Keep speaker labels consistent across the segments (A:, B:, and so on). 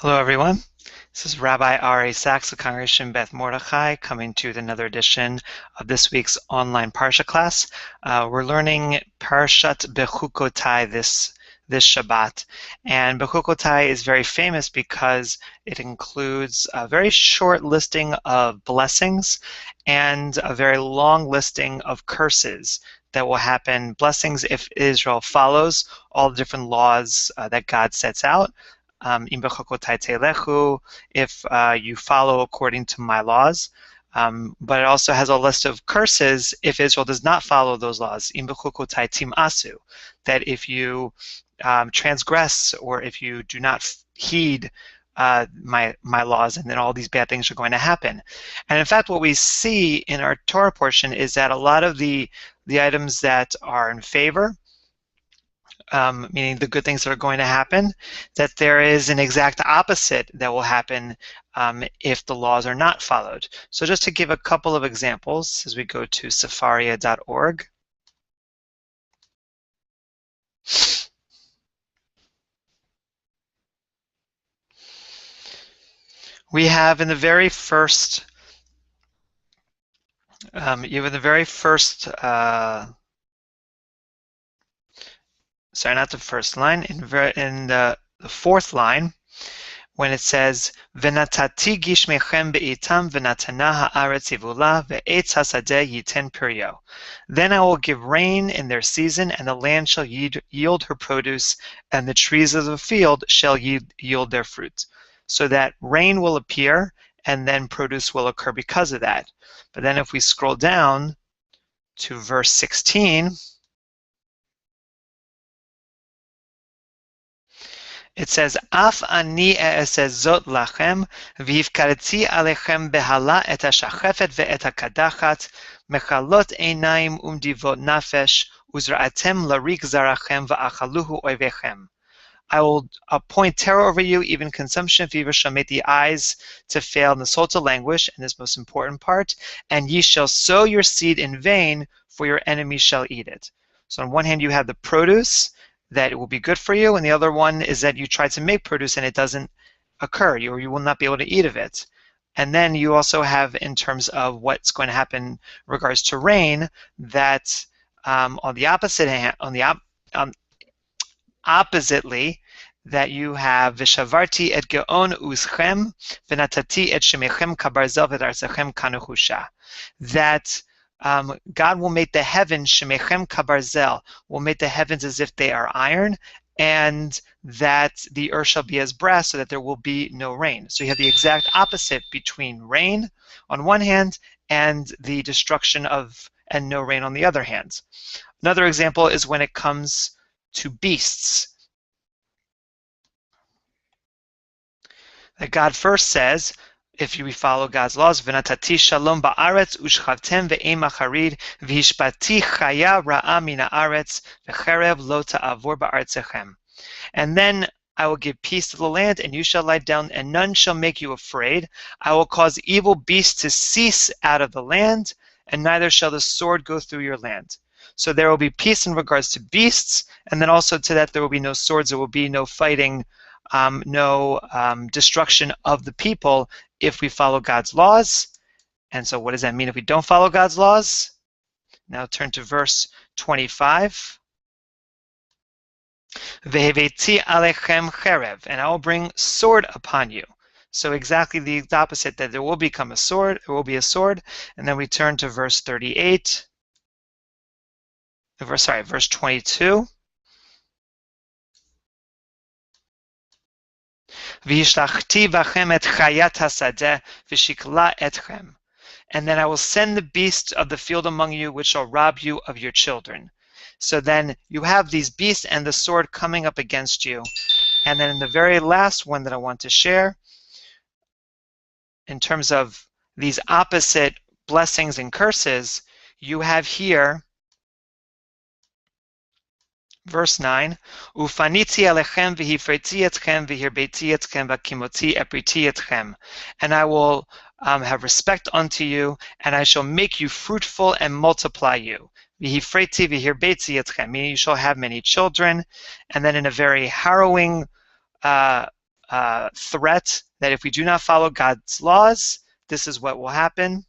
A: Hello, everyone. This is Rabbi R.A. Sachs of Congregation Beth Mordechai coming to another edition of this week's online Parsha class. We're learning Parashat B'hukkotai this Shabbat. And B'hukkotai is very famous because it includes a very short listing of blessings and a very long listing of curses that will happen, blessings if Israel follows all the different laws that God sets out. If you follow according to my laws. But it also has a list of curses if Israel does not follow those laws. That if you transgress or if you do not heed my laws, and then all these bad things are going to happen. And in fact, what we see in our Torah portion is that a lot of the items that are in favor, meaning the good things that are going to happen, that there is an exact opposite that will happen if the laws are not followed. So just to give a couple of examples as we go to Sefaria.org. We have in the very first, sorry, not the first line, in the fourth line, when it says, "V'natati gishmechem be'itam v'natana ha'aretz yivula ve'etz hasadeh yiten piryo." Then I will give rain in their season, and the land shall yield her produce, and the trees of the field shall yield their fruit. So that rain will appear, and then produce will occur because of that. But then if we scroll down to verse 16, it says, "Af ani e'eseh zot lachem, v'hifkareti alechem behala et hashachefet ve'et hakadachat, mechalot einayim umdivot nafesh, uzra'atem larik zarachem va'achaluhu oivechem." I will appoint terror over you, even consumption of fever shall make the eyes to fail, and the soul to languish, and this most important part, and ye shall sow your seed in vain, for your enemies shall eat it. So on one hand, you have the produce, that it will be good for you, and the other one is that you try to make produce and it doesn't occur, or you will not be able to eat of it. And then you also have, in terms of what's going to happen in regards to rain, that on the opposite hand, oppositely, that you have Vishavarti et geon uschem v'natati et shemechem kabarzel v'darzachem kanuhusha, that God will make the heavens shemechem kabarzel, will make the heavens as if they are iron, and that the earth shall be as brass, so that there will be no rain. So you have the exact opposite between rain on one hand and the destruction of and no rain on the other hand. Another example is when it comes to beasts. That God first says, if we follow God's laws, "V'natati shalom ba'aretz ushchavtem ve'em acharid v'hishpati chaya ra'a min ha'aretz v'cherev lo ta'avor ba'artzechem." And then I will give peace to the land, and you shall lie down, and none shall make you afraid. I will cause evil beasts to cease out of the land, and neither shall the sword go through your land. So there will be peace in regards to beasts, and then also to that there will be no swords, there will be no fighting, no destruction of the people if we follow God's laws. And so what does that mean if we don't follow God's laws? Now turn to verse 25. "Veheveti alechem cherev," and I will bring sword upon you. So exactly the opposite, that there will become a sword, there will be a sword. And then we turn to verse 38. Verse 22. "V'yishlachti v'chem et chayat hasadeh v'shikla etchem." And then I will send the beasts of the field among you, which shall rob you of your children. So then you have these beasts and the sword coming up against you. And then in the very last one that I want to share, in terms of these opposite blessings and curses, you have here verse 9, "Ufaniti alechem v'hifreti etchem v'hirbeti etchem v'kimoti epriti etchem." And I will have respect unto you, and I shall make you fruitful and multiply you. V'hifreti v'hirbeti etchem, meaning you shall have many children. And then in a very harrowing threat that if we do not follow God's laws, this is what will happen.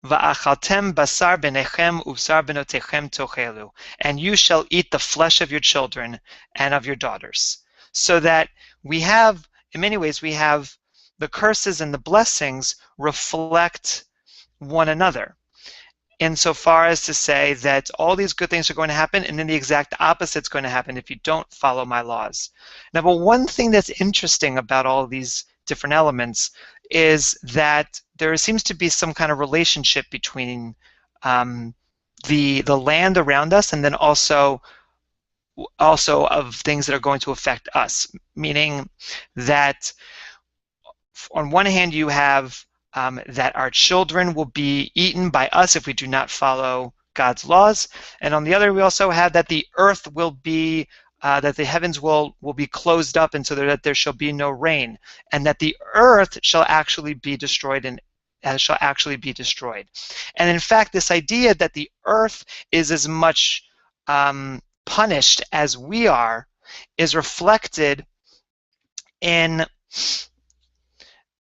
A: Va'achaltem basar benechem ubsar benotechem tochelu, and you shall eat the flesh of your children and of your daughters. So that we have, in many ways, we have the curses and the blessings reflect one another, insofar as to say that all these good things are going to happen, and then the exact opposite is going to happen if you don't follow my laws. Now, but one thing that's interesting about all these different elements is that there seems to be some kind of relationship between the land around us, and then also of things that are going to affect us. Meaning that on one hand you have that our children will be eaten by us if we do not follow God's laws, and on the other we also have that the earth will be that the heavens will be closed up, and so that there shall be no rain, and that the earth shall actually be destroyed, and shall actually be destroyed. And in fact, this idea that the earth is as much punished as we are is reflected in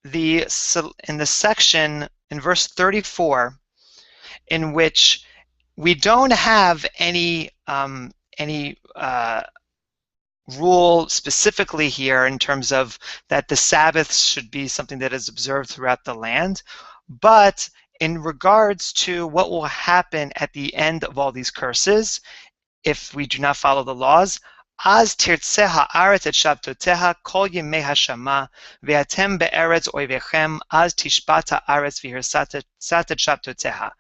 A: the section in verse 34, in which we don't have any rule specifically here in terms of that the Sabbath should be something that is observed throughout the land, but in regards to what will happen at the end of all these curses if we do not follow the laws. Az tirtzeh haaretz et shabtoteha kol yemei hashama ve'atem be'eretz oivechem az tishbat haaretz v'hirsat et shabtoteha.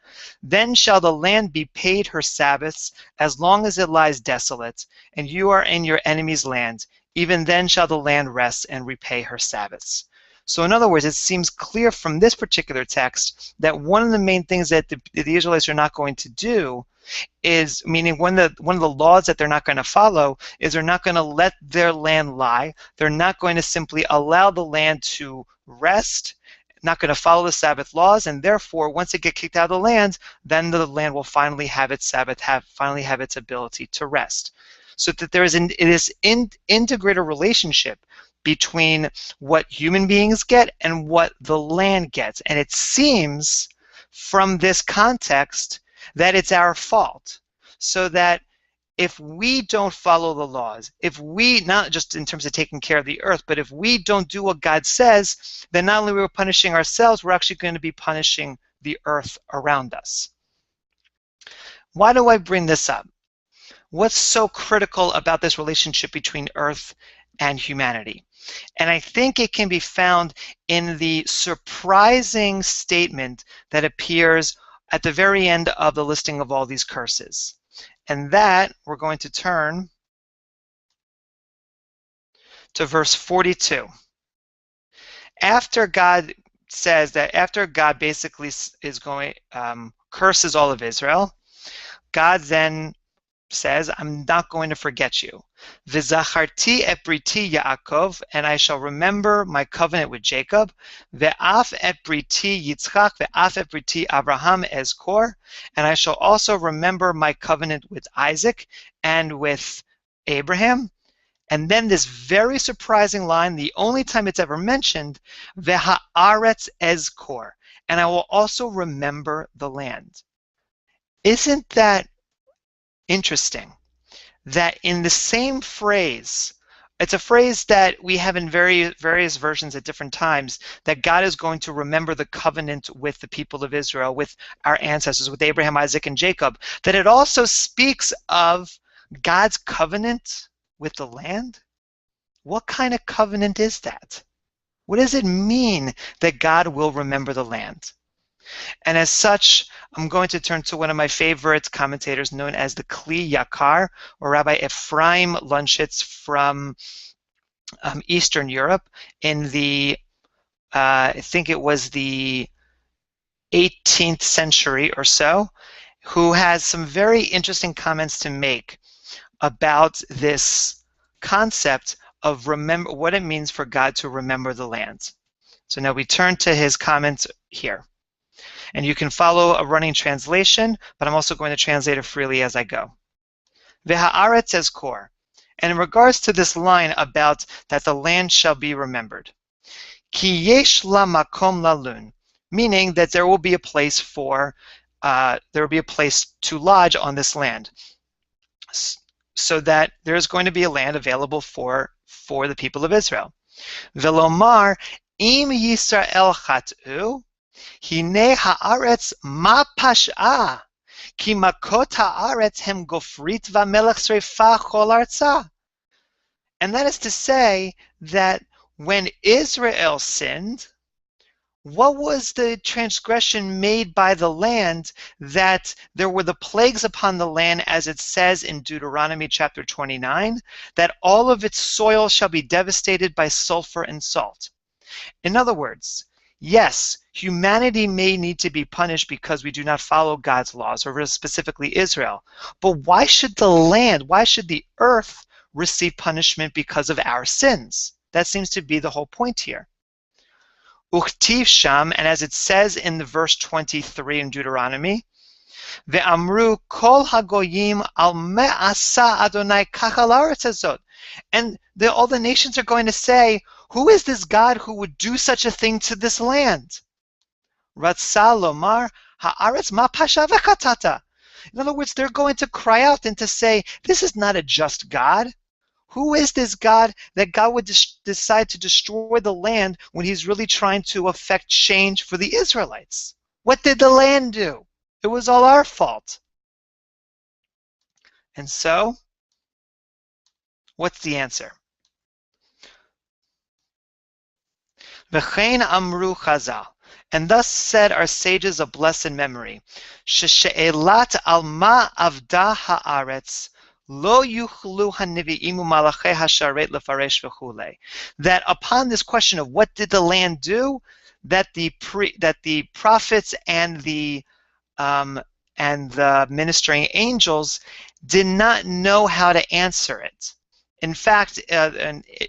A: Then shall the land be paid her Sabbaths as long as it lies desolate, and you are in your enemy's land. Even then shall the land rest and repay her Sabbaths. So in other words, it seems clear from this particular text that one of the main things that the Israelites are not going to do is, meaning one of the laws that they're not going to follow is they're not going to let their land lie. They're not going to simply allow the land to rest, not going to follow the Sabbath laws, and therefore once it gets kicked out of the land, then the land will finally have its Sabbath, finally have its ability to rest. So that there is this integrated relationship between what human beings get and what the land gets. And it seems from this context that it's our fault. So that if we don't follow the laws, if we, not just in terms of taking care of the earth, but if we don't do what God says, then not only are we punishing ourselves, we're actually going to be punishing the earth around us. Why do I bring this up? What's so critical about this relationship between earth and humanity? And I think it can be found in the surprising statement that appears at the very end of the listing of all these curses. And that, we're going to turn to verse 42. After God says that, after God basically is going, curses all of Israel, God then says, I'm not going to forget you. V'zacharti et briti Yaakov, and I shall remember my covenant with Jacob. Ve'af et briti Yitzchak, ve'af et briti Abraham ezkor, and I shall also remember my covenant with Isaac and with Abraham. And then this very surprising line, the only time it's ever mentioned, ve'ha'aretz ezkor, and I will also remember the land. Isn't that interesting that in the same phrase, it's a phrase that we have in various versions at different times, that God is going to remember the covenant with the people of Israel, with our ancestors, with Abraham, Isaac, and Jacob, that it also speaks of God's covenant with the land? What kind of covenant is that? What does it mean that God will remember the land? And as such, I'm going to turn to one of my favorite commentators known as the Kli Yakar, or Rabbi Ephraim Lunchitz from Eastern Europe in the, I think it was the 18th century or so, who has some very interesting comments to make about this concept of remember, what it means for God to remember the land. So now we turn to his comments here. And you can follow a running translation, but I'm also going to translate it freely as I go. V'ha'aretz ezkor, And in regards to this line about that the land shall be remembered, Ki yesh la makom lalun, meaning that there will be a place for, there will be a place to lodge on this land, so that there's going to be a land available for the people of Israel. Velomar im Yisrael chatu, hine haaretz ma pasha, ki makot haaretz hem gofrit v'melech sreifa chol arza. And that is to say that when Israel sinned, what was the transgression made by the land, that there were the plagues upon the land, as it says in Deuteronomy chapter 29, that all of its soil shall be devastated by sulfur and salt. In other words, yes, humanity may need to be punished because we do not follow God's laws, or specifically Israel. But why should the land, why should the earth receive punishment because of our sins? That seems to be the whole point here. Uchtiv sham, and as it says in the verse 23 in Deuteronomy, ve'amru kol hagoyim al me'asa Adonai kach al haaretz hazot. And all the nations are going to say, who is this God who would do such a thing to this land? Ratzah lomar haaretz ma pasha v'chatata. In other words, they're going to cry out and to say, this is not a just God. Who is this God that God would decide to destroy the land when he's really trying to effect change for the Israelites? What did the land do? It was all our fault. And so, what's the answer? V'chein amru chazal. And thus said our sages of blessed memory, She'elat al ma avda haaretz, lo yuchlu haniviim umalachei hasharet lefaresh v'chulei. That upon this question of what did the land do, that the prophets and the ministering angels did not know how to answer it. In fact,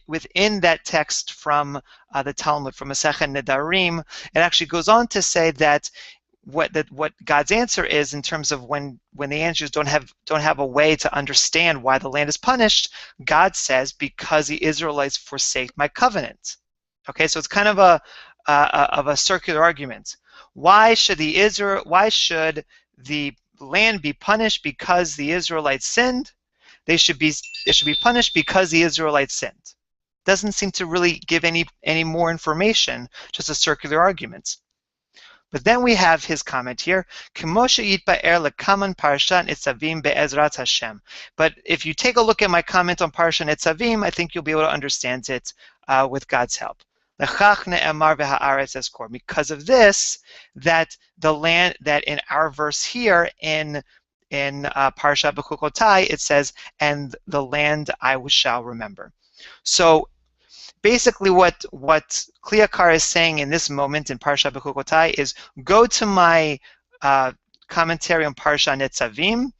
A: within that text from the Talmud, from Masechet Nedarim, it actually goes on to say that what God's answer is, in terms of when the angels don't have a way to understand why the land is punished, God says, because the Israelites forsake my covenant. Okay, so it's kind of a circular argument. Why should the land be punished because the Israelites sinned? It should be punished because the Israelites sinned. Doesn't seem to really give any more information, just a circular argument. But then we have his comment here, but if you take a look at my comment on Parashat Nitzavim, I think you'll be able to understand it with God's help. Because of this, that the land, that in our verse here in Parashat B'hukkotai, it says, and the land I shall remember. So basically what Kliakar is saying in this moment in Parashat B'hukkotai is, go to my commentary on Parashat Nitzavim,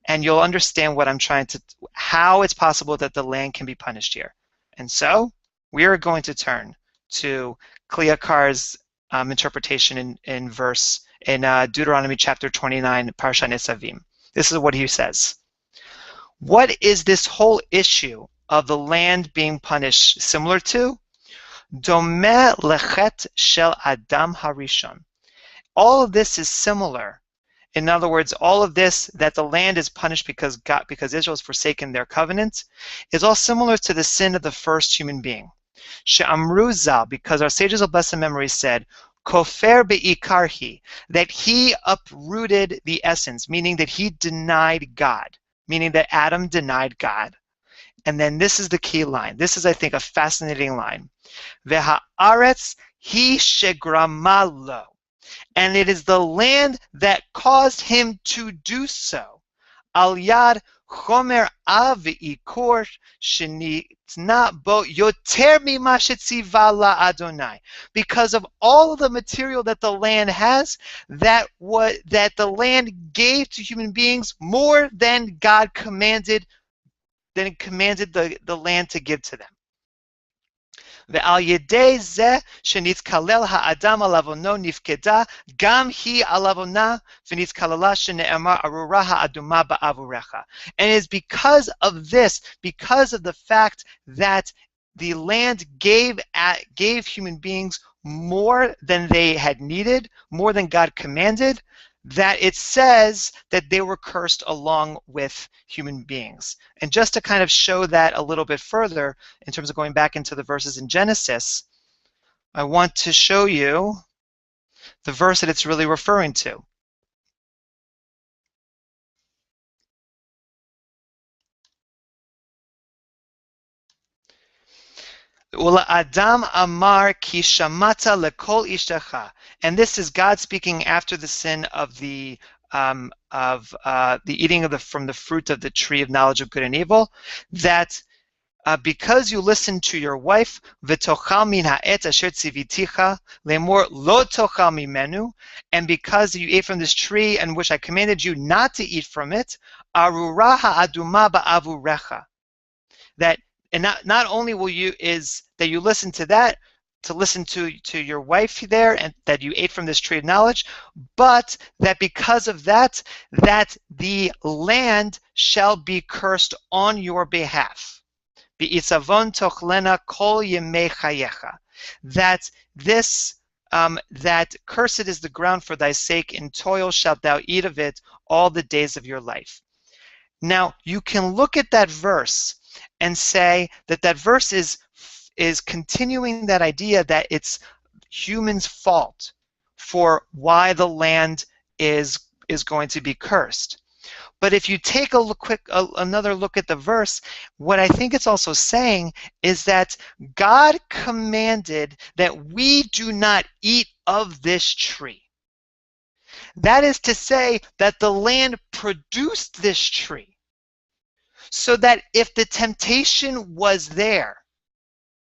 A: and you'll understand what I'm trying to, how it's possible that the land can be punished here. And so we are going to turn to Kliakar's interpretation in Deuteronomy chapter 29, Parashat Nitzavim. This is what he says. What is this whole issue of the land being punished similar to? Domeh lechet shel Adam harishon. All of this is similar. In other words, all of this, that the land is punished because Israel has forsaken their covenant, is all similar to the sin of the first human being. She'amru zal, because our sages of blessed memory said, Kofer be'ikarhi, that he uprooted the essence, meaning that he denied God, meaning that Adam denied God. And then this is the key line. This is, I think, a fascinating line. Ve'ha'aretz hi shegramalo, and it is the land that caused him to do so. Al yad chomer av'ikor shenitna bo yoter mima shetziva la Adonai, because of all the material that the land has, that the land gave to human beings more than God commanded, the land to give to them. ועל ידי זה שנתקלל האדם על עוונו נפקדה גם היא על עוונה ונתקללה שנאמר ארורה האדומה בעבורך. And it is because of this, because of the fact that the land gave human beings more than they had needed, more than God commanded, that it says that they were cursed along with human beings. And just to kind of show that a little bit further, in terms of going back into the verses in Genesis, I want to show you the verse that it's really referring to. Adam amar ki shamata lekol ishtecha, and this is God speaking after the sin of the eating of from the fruit of the tree of knowledge of good and evil, that because you listened to your wife, v'tochal min ha'et asher tziviticha lemor lo tochal mimenu, and because you ate from this tree and which I commanded you not to eat from it, arura ha'aduma ba'avurecha, that and not only will you is that you listen to that, to listen to your wife there, and that you ate from this tree of knowledge, but that because of that, that the land shall be cursed on your behalf. Bi'itzavon tochlena kol yemei chayecha. That this that cursed is the ground for thy sake, in toil shalt thou eat of it all the days of your life. Now you can look at that verse and say that that verse is continuing that idea that it's humans' fault for why the land is going to be cursed. But if you take another look at the verse, what I think it's also saying is that God commanded that we do not eat of this tree. That is to say that the land produced this tree. So that if the temptation was there,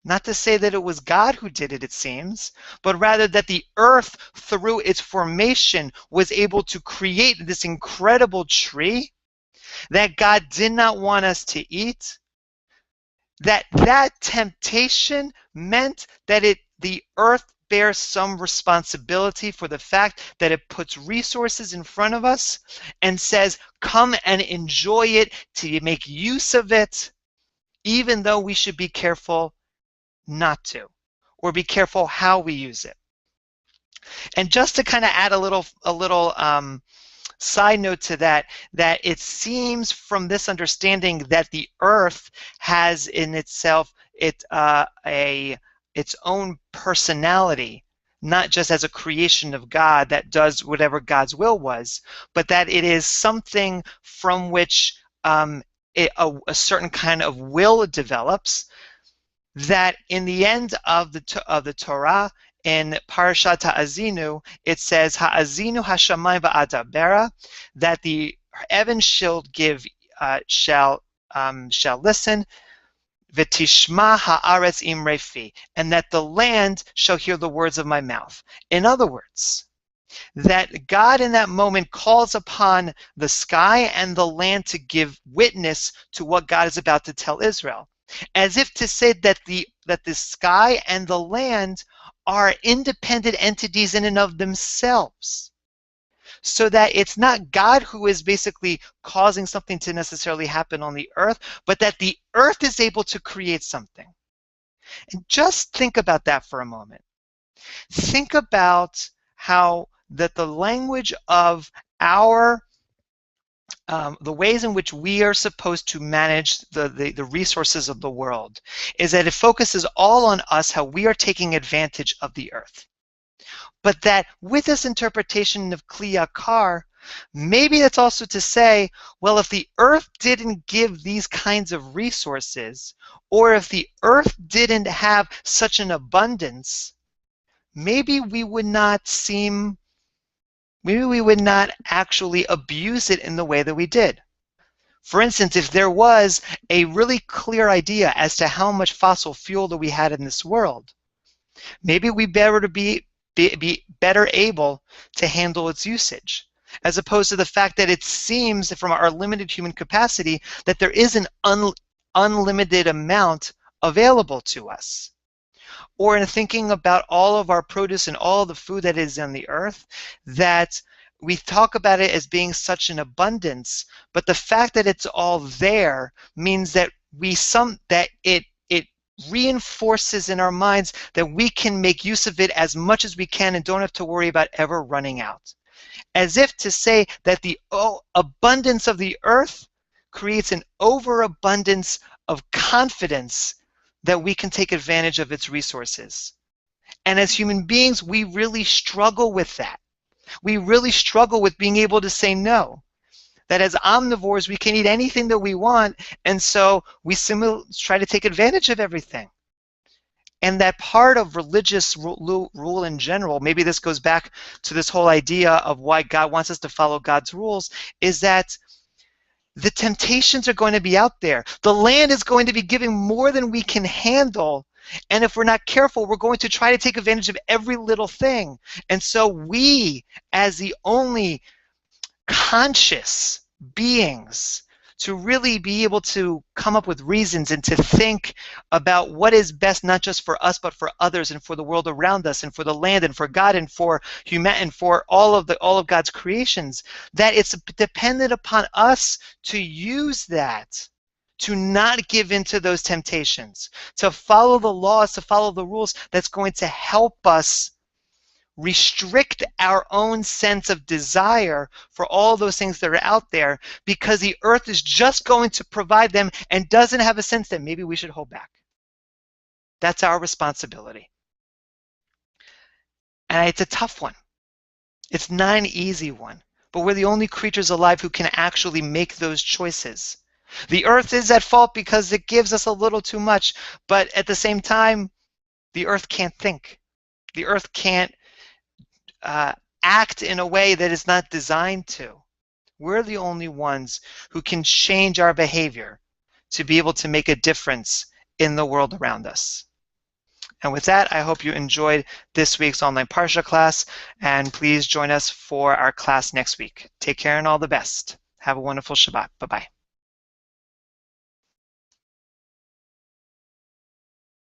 A: not to say that it was God who did it, it seems, but rather that the earth, through its formation, was able to create this incredible tree that God did not want us to eat, that temptation meant that the earth bears some responsibility for the fact that it puts resources in front of us and says, come and enjoy it, to make use of it, even though we should be careful not to, or be careful how we use it. And just to kind of add a little side note to that it seems from this understanding that the earth has in itself its own personality, not just as a creation of God that does whatever God's will was, but that it is something from which a certain kind of will develops, that in the end of the Torah, in Parashat Ha'azinu, it says, Ha'azinu hashamayim va'adabera, that the heavens shall listen, V'tishma ha'aretz imrei fi, and that the land shall hear the words of my mouth. In other words, that God in that moment calls upon the sky and the land to give witness to what God is about to tell Israel, as if to say that the sky and the land are independent entities in and of themselves, so that it's not God who is basically causing something to necessarily happen on the earth, but that the earth is able to create something. And just think about that for a moment. Think about how that the language of our the ways in which we are supposed to manage the resources of the world is that it focuses all on us, how we are taking advantage of the earth. But that with this interpretation of Kli Yakar, maybe it's also to say, well, if the earth didn't give these kinds of resources, or if the earth didn't have such an abundance, maybe we would not actually abuse it in the way that we did. For instance, if there was a really clear idea as to how much fossil fuel that we had in this world, maybe we better to be better able to handle its usage, as opposed to the fact that it seems from our limited human capacity that there is an unlimited amount available to us. or in thinking about all of our produce and all the food that is on the earth, that we talk about it as being such an abundance, but the fact that it's all there means that it reinforces in our minds that we can make use of it as much as we can and don't have to worry about ever running out. As if to say that the abundance of the earth creates an overabundance of confidence that we can take advantage of its resources. And as human beings, we really struggle with that. We really struggle with being able to say no. That as omnivores, we can eat anything that we want, and so we try to take advantage of everything. And that part of religious rule in general, maybe this goes back to this whole idea of why God wants us to follow God's rules, is that the temptations are going to be out there. The land is going to be giving more than we can handle. And if we're not careful, we're going to try to take advantage of every little thing. And so we, as the only conscious beings, to really be able to come up with reasons and to think about what is best, not just for us, but for others and for the world around us and for the land and for God and for humanity and for all of God's creations, that it's dependent upon us to use that, to not give in to those temptations, to follow the laws, to follow the rules that's going to help us restrict our own sense of desire for all those things that are out there, because the earth is just going to provide them and doesn't have a sense that maybe we should hold back. That's our responsibility. And it's a tough one. It's not an easy one, but we're the only creatures alive who can actually make those choices. The earth is at fault because it gives us a little too much, but at the same time, the earth can't think. The earth can't act in a way that it's not designed to. We're the only ones who can change our behavior to be able to make a difference in the world around us. And with that, I hope you enjoyed this week's online Parsha class, and please join us for our class next week. Take care and all the best. Have a wonderful Shabbat. Bye-bye.